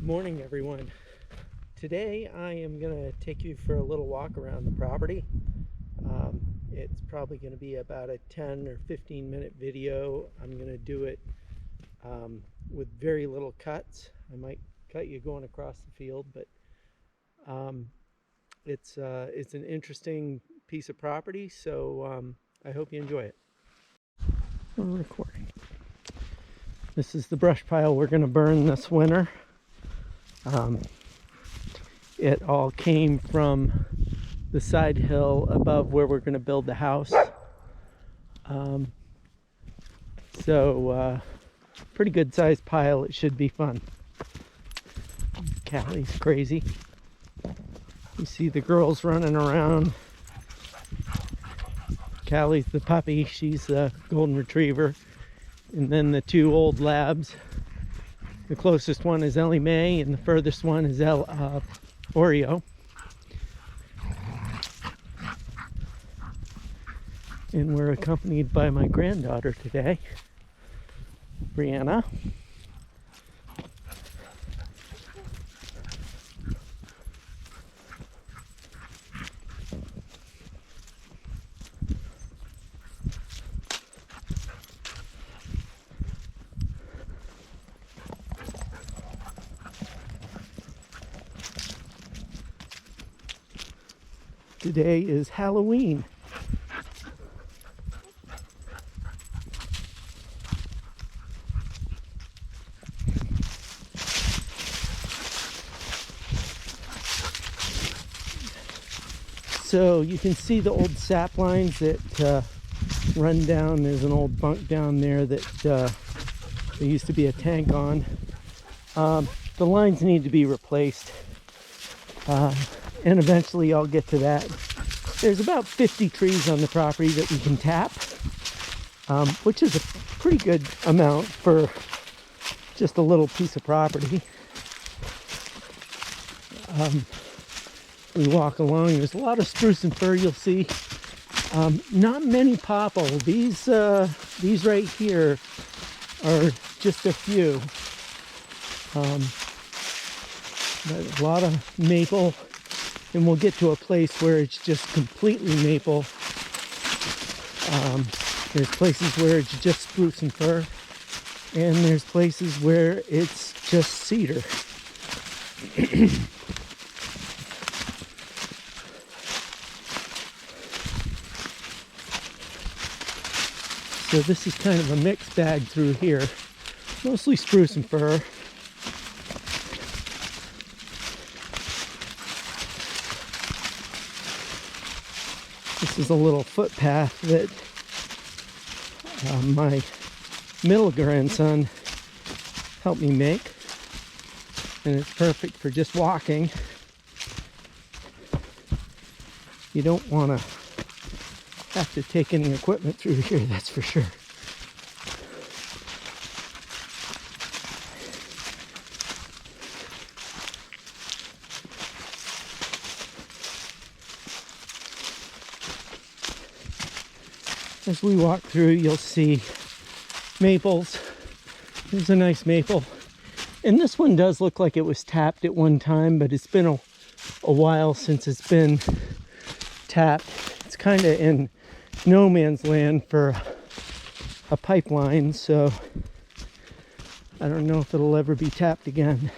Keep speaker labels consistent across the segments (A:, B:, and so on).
A: Morning, everyone. Today I am going to take you for a little walk around the property. It's probably going to be about a 10 or 15 minute video. I'm going to do it with very little cuts. I might cut you going across the field, but it's an interesting piece of property, so I hope you enjoy it. We're recording. This is the brush pile we're going to burn this winter. It all came from the side hill above where we're going to build the house. Pretty good sized pile. It should be fun. Callie's crazy. You see the girls running around. Callie's the puppy. She's the golden retriever. And then the two old labs. The closest one is Ellie Mae, and the furthest one is Oreo. And we're accompanied by my granddaughter today, Brianna. Today is Halloween. So you can see the old sap lines that run down. There's an old bunk down there that there used to be a tank on. The lines need to be replaced. And eventually I'll get to that. There's about 50 trees on the property that we can tap, which is a pretty good amount for just a little piece of property. We walk along, there's a lot of spruce and fir you'll see. Not many popple. These right here are just a few. But a lot of maple. And we'll get to a place where it's just completely maple. There's places where it's just spruce and fir. And there's places where it's just cedar. So this is kind of a mixed bag through here. Mostly spruce and fir. This is a little footpath that my middle grandson helped me make, and it's perfect for just walking. You don't want to have to take any equipment through here, that's for sure. As we walk through, you'll see maples. There's a nice maple. And this one does look like it was tapped at one time, but it's been a while since it's been tapped. It's kind of in no man's land for a pipeline, so I don't know if it'll ever be tapped again.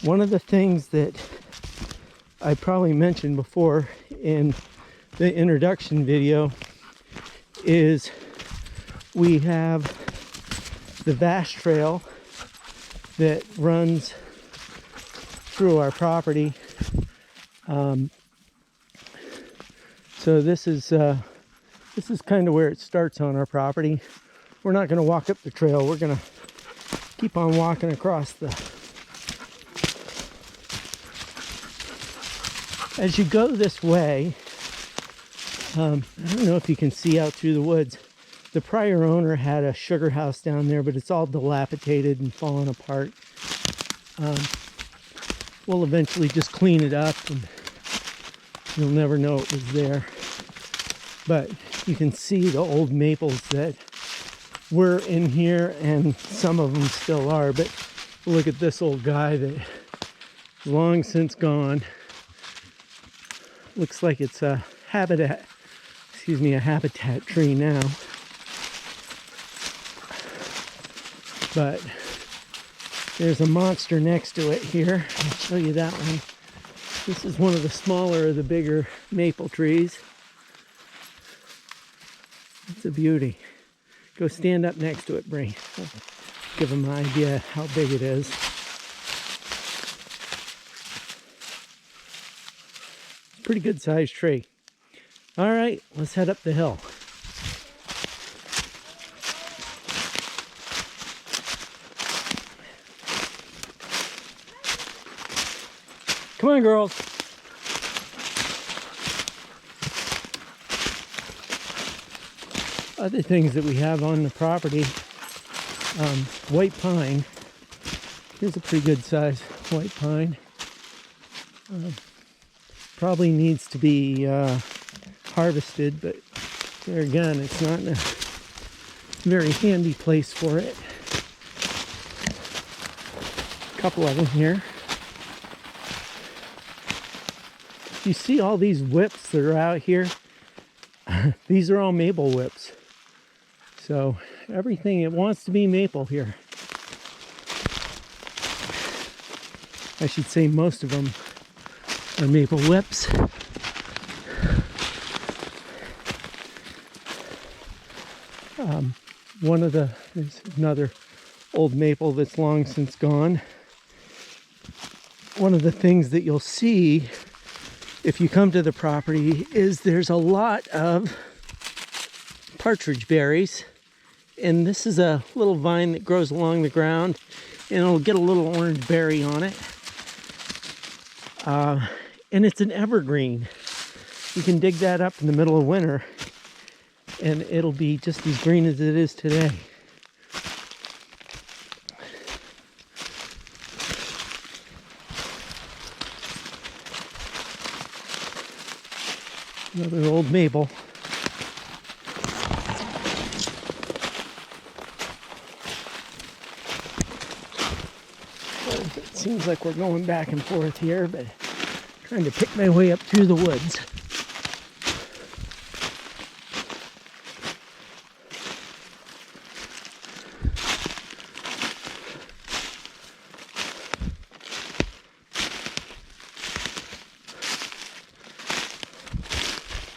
A: One of the things that I probably mentioned before in the introduction video is we have the vast trail that runs through our property. So this is kind of where it starts on our property. We're not going to walk up the trail. We're going to keep on walking across the. As you go this way, I don't know if you can see out through the woods. The prior owner had a sugar house down there, but it's all dilapidated and fallen apart. We'll eventually just clean it up and you'll never know it was there. But you can see the old maples that were in here, and some of them still are. But look at this old guy that is long since gone. Looks like it's a habitat tree now. But there's a monster next to it here. I'll show you that one. This is one of the smaller of the bigger maple trees. It's a beauty. Go stand up next to it, Bree. Give them an idea how big it is. Pretty good sized tree. All right, let's head up the hill. Come on, girls. Other things that we have on the property, white pine. Here's a pretty good size white pine. Probably needs to be harvested, but there again, it's not in a very handy place for it. A couple of them here. You see all these whips that are out here? These are all maple whips. So everything, it wants to be maple here. I should say most of them are maple whips. There's another old maple that's long since gone. One of the things that you'll see if you come to the property is there's a lot of partridge berries. And this is a little vine that grows along the ground, and it'll get a little orange berry on it. And it's an evergreen. You can dig that up in the middle of winter, and it'll be just as green as it is today. Another old maple. It seems like we're going back and forth here, but trying to pick my way up through the woods.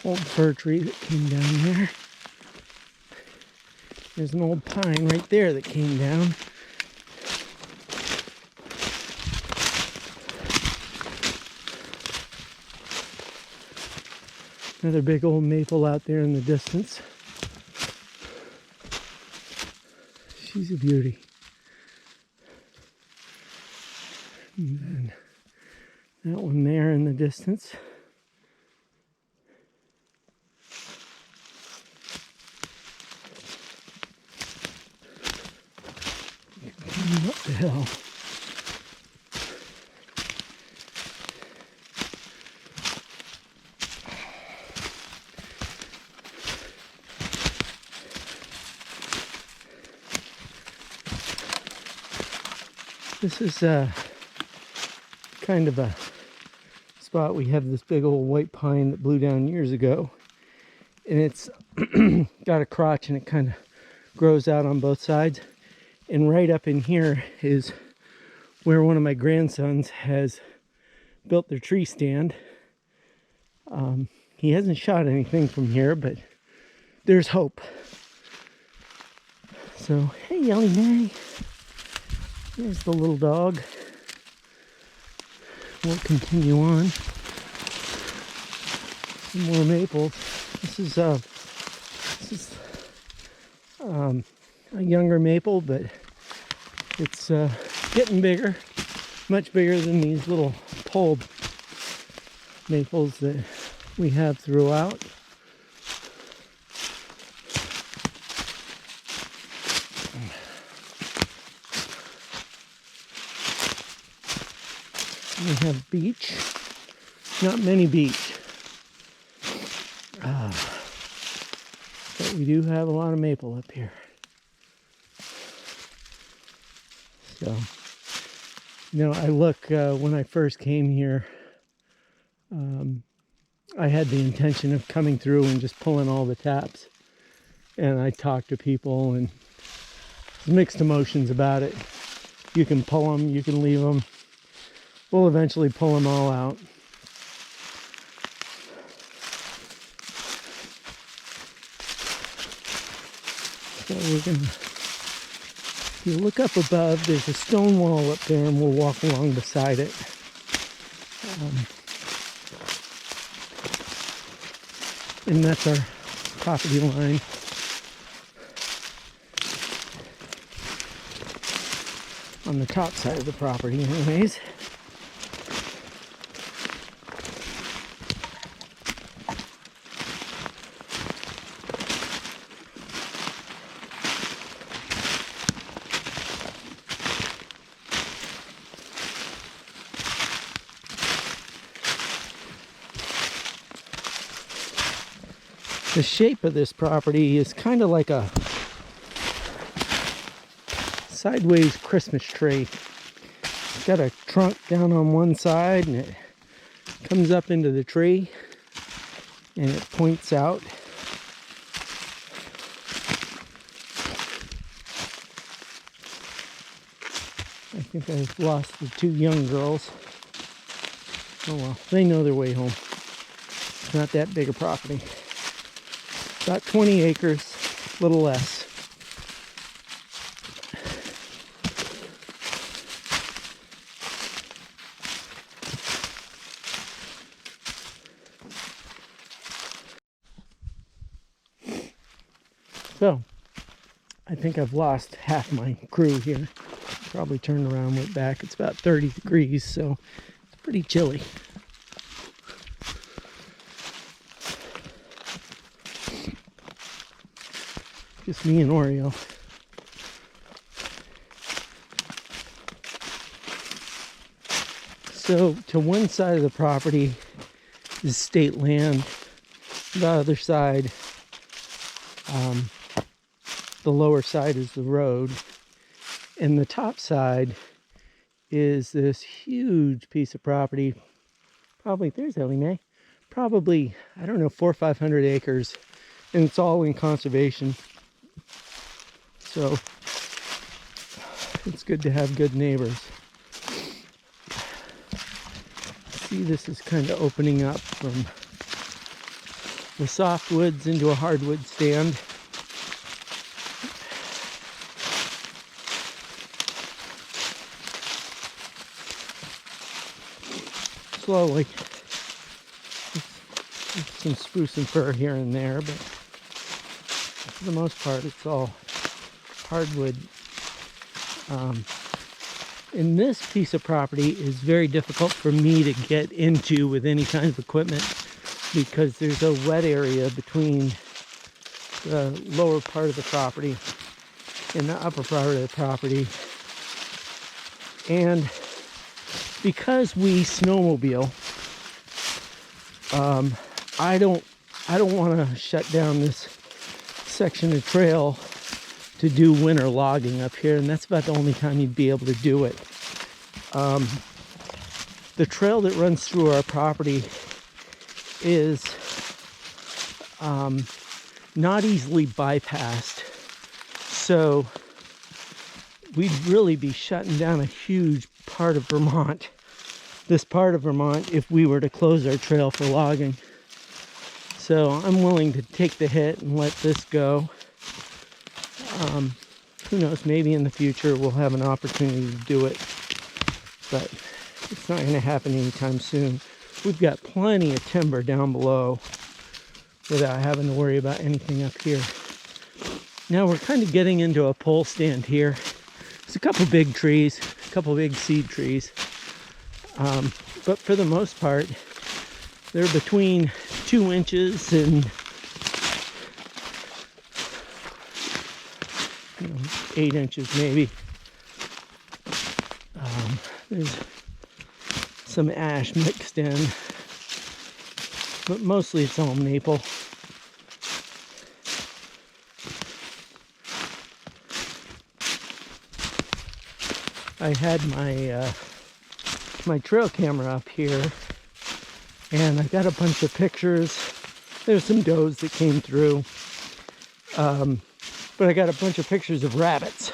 A: Old fir tree that came down there. There's an old pine right there that came down. Another big old maple out there in the distance. She's a beauty. And then that one there in the distance. Coming up the hill. This is kind of a spot. We have this big old white pine that blew down years ago, and it's got a crotch and it kind of grows out on both sides. And right up in here is where one of my grandsons has built their tree stand. He hasn't shot anything from here, but there's hope. So, hey, Yelly Mary. There's the little dog. We'll continue on. Some more maples. This is a younger maple, but it's getting bigger, much bigger than these little pulled maples that we have throughout. We have beech, not many beech, but we do have a lot of maple up here. So, I look, when I first came here, I had the intention of coming through and just pulling all the taps. And I talked to people and mixed emotions about it. You can pull them, you can leave them. We'll eventually pull them all out. So we're gonna, if you look up above, there's a stone wall up there, and we'll walk along beside it. And that's our property line. On the top side of the property anyways. The shape of this property is kind of like a sideways Christmas tree. It's got a trunk down on one side and it comes up into the tree and it points out. I think I've lost the two young girls. Oh well, they know their way home. It's not that big a property. About 20 acres, a little less. So, I think I've lost half my crew here. Probably turned around, went back. It's about 30 degrees, so it's pretty chilly. Just me and Oreo. So to one side of the property is state land. The other side, the lower side is the road. And the top side is this huge piece of property. Probably, there's Ellie Mae. Probably, I don't know, 400 or 500 acres. And it's all in conservation. So it's good to have good neighbors. See, this is kind of opening up from the softwoods into a hardwood stand. Slowly. Some spruce and fir here and there, but for the most part it's all hardwood. And this piece of property is very difficult for me to get into with any kind of equipment because there's a wet area between the lower part of the property and the upper part of the property. And because we snowmobile, I don't want to shut down this section of trail to do winter logging up here, and that's about the only time you'd be able to do it. The trail that runs through our property is not easily bypassed, so we'd really be shutting down a huge part of Vermont, this part of Vermont, if we were to close our trail for logging. So I'm willing to take the hit and let this go. Who knows, maybe in the future we'll have an opportunity to do it, but it's not going to happen anytime soon. We've got plenty of timber down below without having to worry about anything up here. Now we're kind of getting into a pole stand here. There's a couple big trees, a couple big seed trees, but for the most part they're between 2 inches and 8 inches maybe. There's some ash mixed in, but mostly it's all maple. I had my trail camera up here, and I got a bunch of pictures. There's some does that came through, but I got a bunch of pictures of rabbits.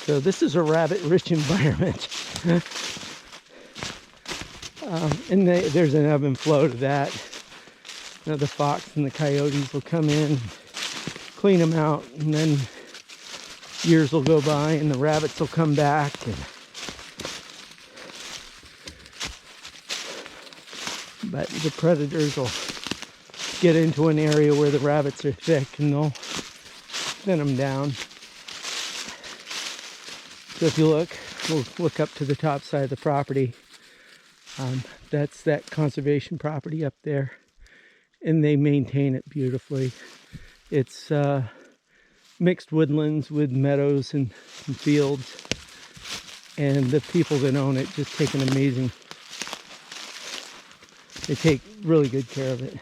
A: So this is a rabbit-rich environment. And there's an ebb and flow to that. You know, the fox and the coyotes will come in, clean them out, and then years will go by and the rabbits will come back. But the predators will get into an area where the rabbits are thick and they'll thin them down. So if you we'll look up to the top side of the property. That's that conservation property up there, and they maintain it beautifully. It's mixed woodlands with meadows and fields, and the people that own it just take they take really good care of it.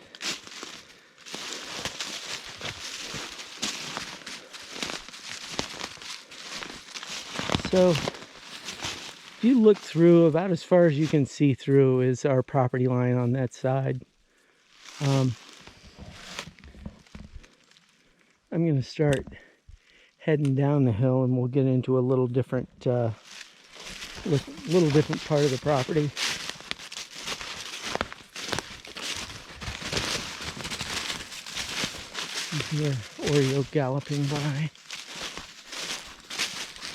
A: So if you look through, about as far as you can see through is our property line on that side. I'm going to start heading down the hill, and we'll get into a little different part of the property. You hear Oreo galloping by.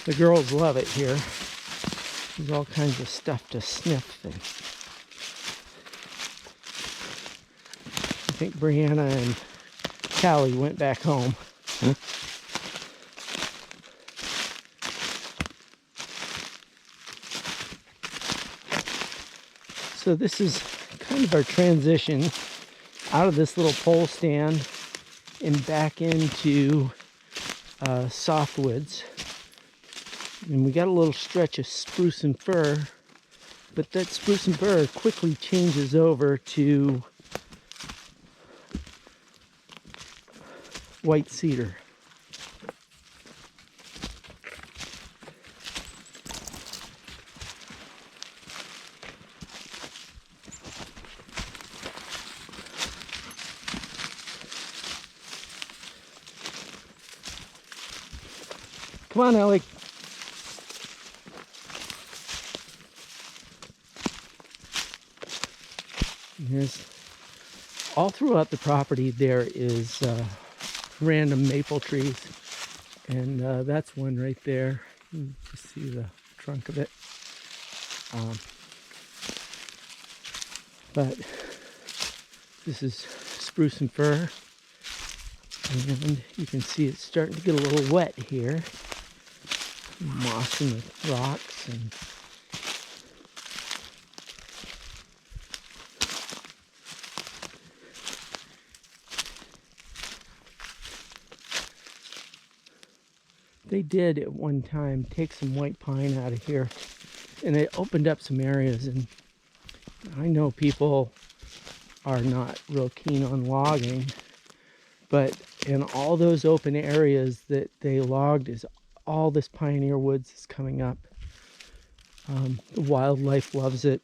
A: The girls love it here. There's all kinds of stuff to sniff. And I think Brianna and Callie went back home. So this is kind of our transition out of this little pole stand and back into softwoods. And we got a little stretch of spruce and fir, but that spruce and fir quickly changes over to white cedar. Come on, Ellie. There's all throughout the property there is random maple trees, and that's one right there. You can just see the trunk of it. But this is spruce and fir, and you can see it's starting to get a little wet here. Moss in the rocks, and they did at one time take some white pine out of here, and it opened up some areas. And I know people are not real keen on logging, but in all those open areas that they logged, is all this pioneer woods is coming up. The wildlife loves it.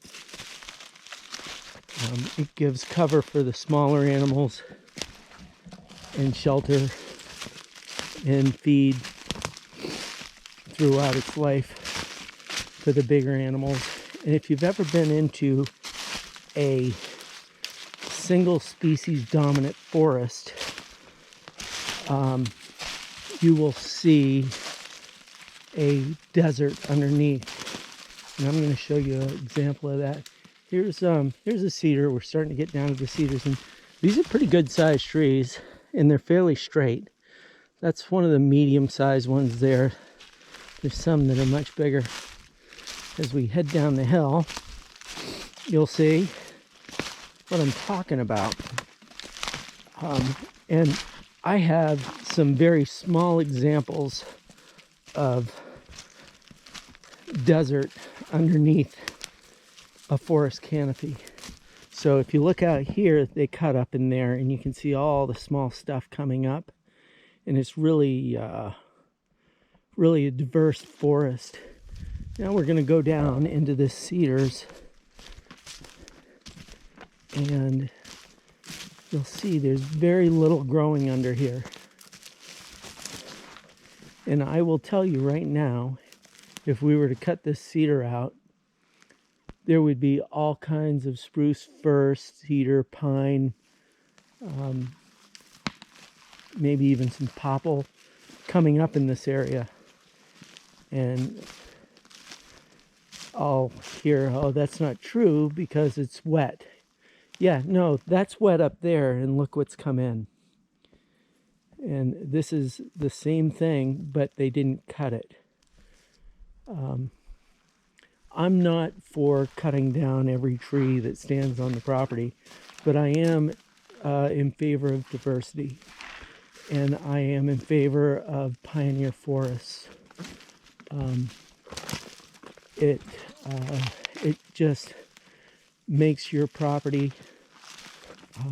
A: It gives cover for the smaller animals and shelter and feed throughout its life for the bigger animals. And if you've ever been into a single species dominant forest, you will see a desert underneath. And I'm going to show you an example of that. Here's a cedar. We're starting to get down to the cedars, and these are pretty good sized trees, and they're fairly straight. That's one of the medium sized ones there. There's some that are much bigger. As we head down the hill, you'll see what I'm talking about. And I have some very small examples of desert underneath a forest canopy. So if you look out here, they cut up in there, and you can see all the small stuff coming up, and it's really really a diverse forest. Now we're going to go down into this cedars, and you'll see there's very little growing under here. And I will tell you right now, if we were to cut this cedar out, there would be all kinds of spruce, fir, cedar, pine, maybe even some popple coming up in this area. And I'll hear, oh, that's not true because it's wet. Yeah, no, that's wet up there, and look what's come in. And this is the same thing, but they didn't cut it. I'm not for cutting down every tree that stands on the property, but I am in favor of diversity, and I am in favor of pioneer forests. It just makes your property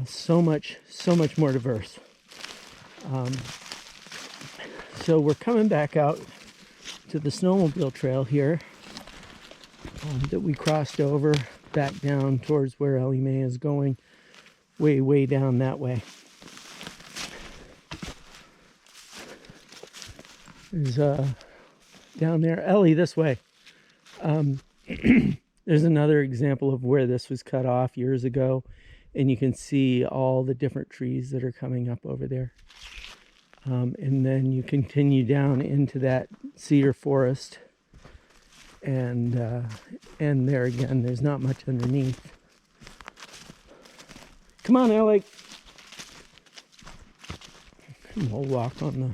A: so much more diverse. So we're coming back out to the snowmobile trail here that we crossed over back down towards where Ellie Mae is going, way down that way. There's down there, Ellie, this way. There's another example of where this was cut off years ago, and you can see all the different trees that are coming up over there. And then you continue down into that cedar forest, and there again, there's not much underneath. Come on, Ellie. And we'll walk on the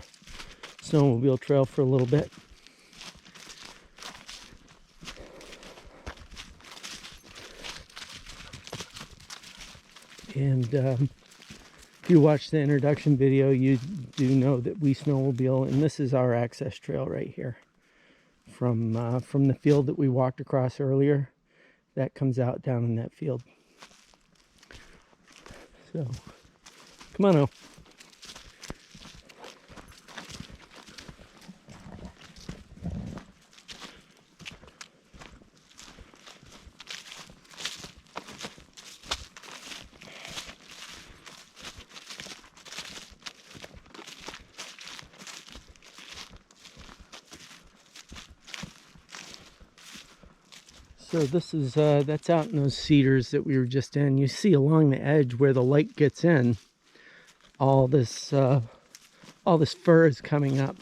A: snowmobile trail for a little bit. And if you watch the introduction video, you do know that we snowmobile, and this is our access trail right here from the field that we walked across earlier. That comes out down in that field. So, come on, O. So this is, that's out in those cedars that we were just in. You see along the edge where the light gets in, all this fur is coming up.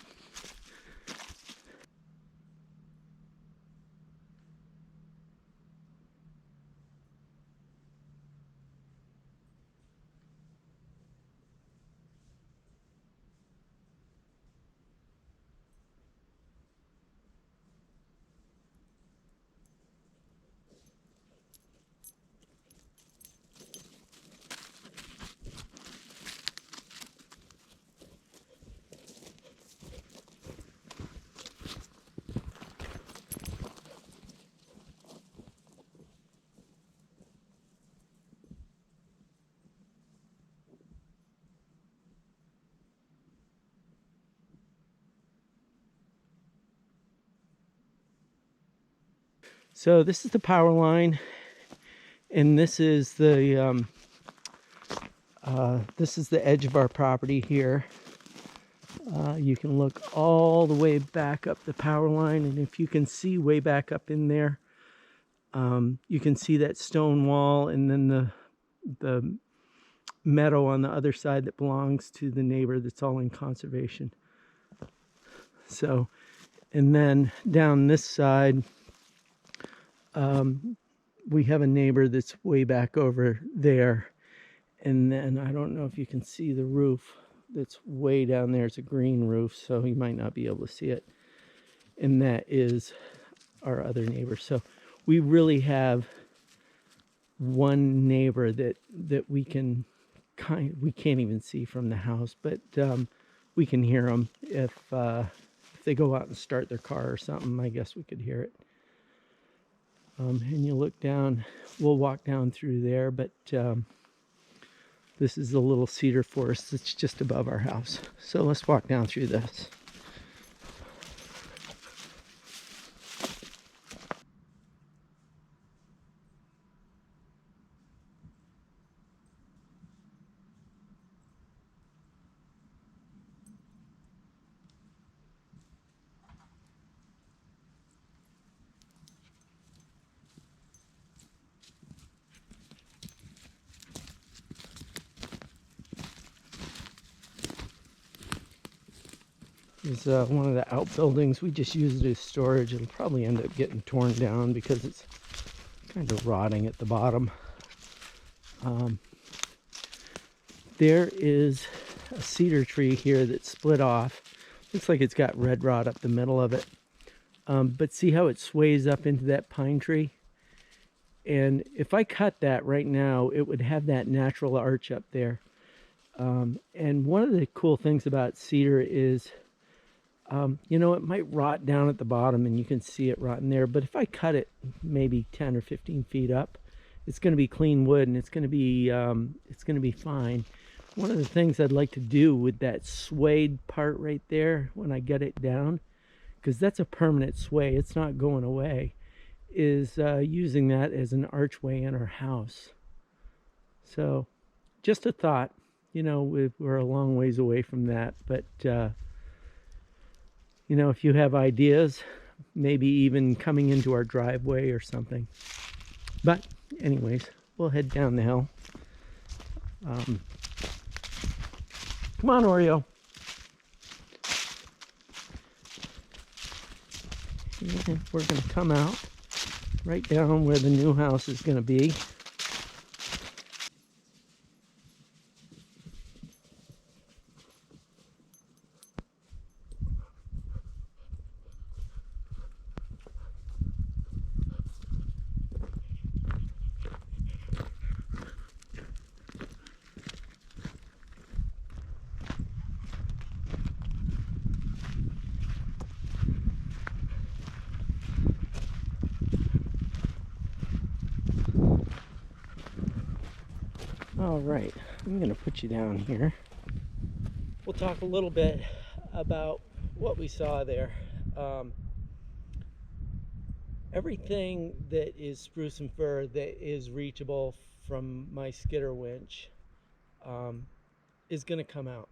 A: So this is the power line, and this is the edge of our property here. You can look all the way back up the power line, and if you can see way back up in there, you can see that stone wall, and then the meadow on the other side that belongs to the neighbor that's all in conservation. So, and then down this side, we have a neighbor that's way back over there, and then I don't know if you can see the roof that's way down there. It's a green roof, so you might not be able to see it, and that is our other neighbor. So we really have one neighbor that we can we can't even see from the house, but we can hear them if they go out and start their car or something. I guess we could hear it. And you look down, we'll walk down through there, but this is the little cedar forest that's just above our house. So let's walk down through this. is one of the outbuildings. We just use it as storage. It'll probably end up getting torn down because it's kind of rotting at the bottom. There is a cedar tree here that's split off. Looks like it's got red rot up the middle of it. But see how it sways up into that pine tree? And if I cut that right now, it would have that natural arch up there. And one of the cool things about cedar is, you know, it might rot down at the bottom and you can see it rotting there. But if I cut it maybe 10 or 15 feet up, it's going to be clean wood and it's going to be fine. One of the things I'd like to do with that swayed part right there when I get it down, because that's a permanent sway, it's not going away, is using that as an archway in our house. So just a thought. You know, we're a long ways away from that, but you know, if you have ideas, maybe even coming into our driveway or something. But anyways, we'll head down the hill. Come on, Oreo. And we're going to come out right down where the new house is going to be. All right, I'm going to put you down here. We'll talk a little bit about what we saw there. Everything that is spruce and fir that is reachable from my skidder winch is going to come out.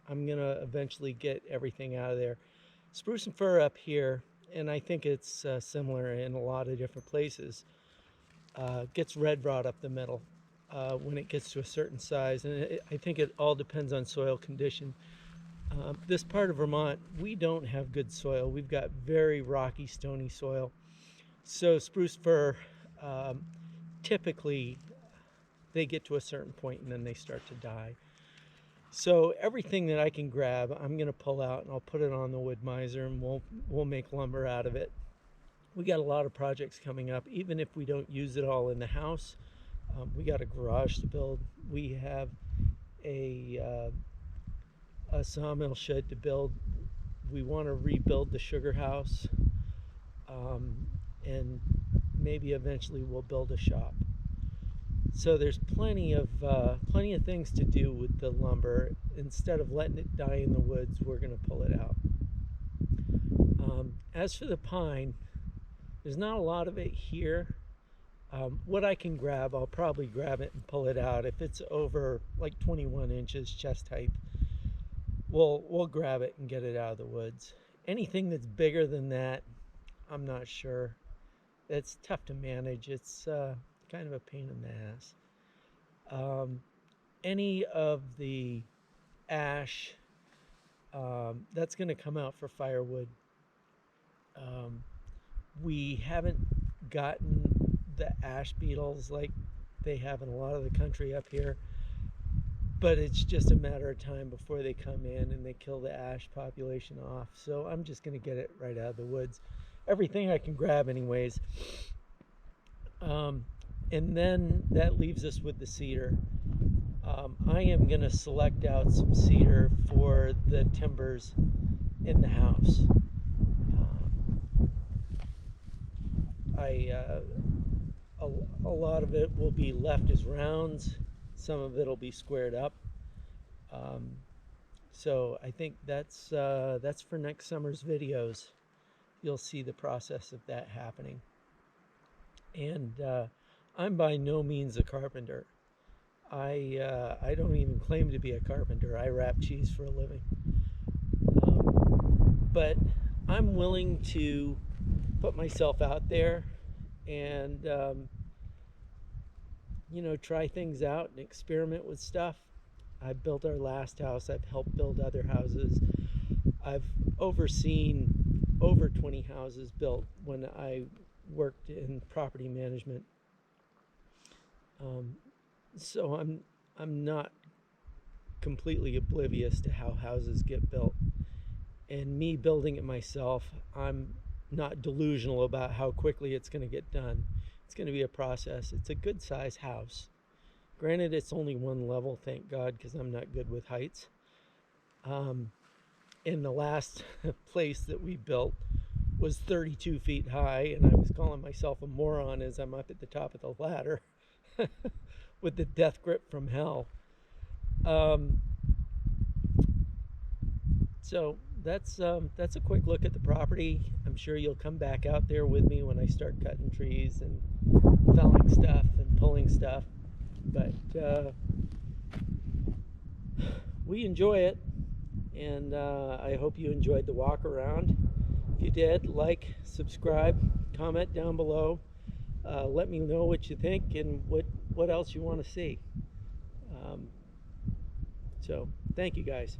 A: I'm going to eventually get everything out of there. Spruce and fir up here, and I think it's similar in a lot of different places, gets red rot up the middle. When it gets to a certain size, and I think it all depends on soil condition. This part of Vermont, we don't have good soil. We've got very rocky, stony soil. So spruce fir, typically, they get to a certain point and then they start to die. So everything that I can grab, I'm going to pull out and I'll put it on the wood miser and we'll make lumber out of it. We got a lot of projects coming up, even if we don't use it all in the house. We got a garage to build. We have a sawmill shed to build. We want to rebuild the sugar house, and maybe eventually we'll build a shop. So there's plenty of things to do with the lumber. Instead of letting it die in the woods, we're going to pull it out. As for the pine, there's not a lot of it here. What I can grab, I'll probably grab it and pull it out. If it's over like 21 inches chest height, we'll grab it and get it out of the woods. Anything that's bigger than that, I'm not sure. It's tough to manage. It's kind of a pain in the ass. Any of the ash, that's going to come out for firewood. We haven't gotten the ash beetles like they have in a lot of the country up here, but it's just a matter of time before they come in and they kill the ash population off. So I'm just going to get it right out of the woods, everything I can grab anyways. And then that leaves us with the cedar. I am going to select out some cedar for the timbers in the house. A lot of it will be left as rounds. Some of it will be squared up. So I think that's for next summer's videos. You'll see the process of that happening. And I'm by no means a carpenter. I don't even claim to be a carpenter. I wrap cheese for a living. But I'm willing to put myself out there and you know, try things out and experiment with stuff. I built our last house. I've helped build other houses. I've overseen over 20 houses built when I worked in property management. So I'm not completely oblivious to how houses get built. And me building it myself, I'm not delusional about how quickly it's going to get done. It's going to be a process. It's a good size house. Granted, it's only one level, thank God, because I'm not good with heights. And the last place that we built was 32 feet high, and I was calling myself a moron as I'm up at the top of the ladder with the death grip from hell. So that's a quick look at the property. I'm sure you'll come back out there with me when I start cutting trees and felling stuff and pulling stuff. But we enjoy it, and I hope you enjoyed the walk around. If you did, like, subscribe, comment down below. Let me know what you think and what else you want to see. So thank you guys.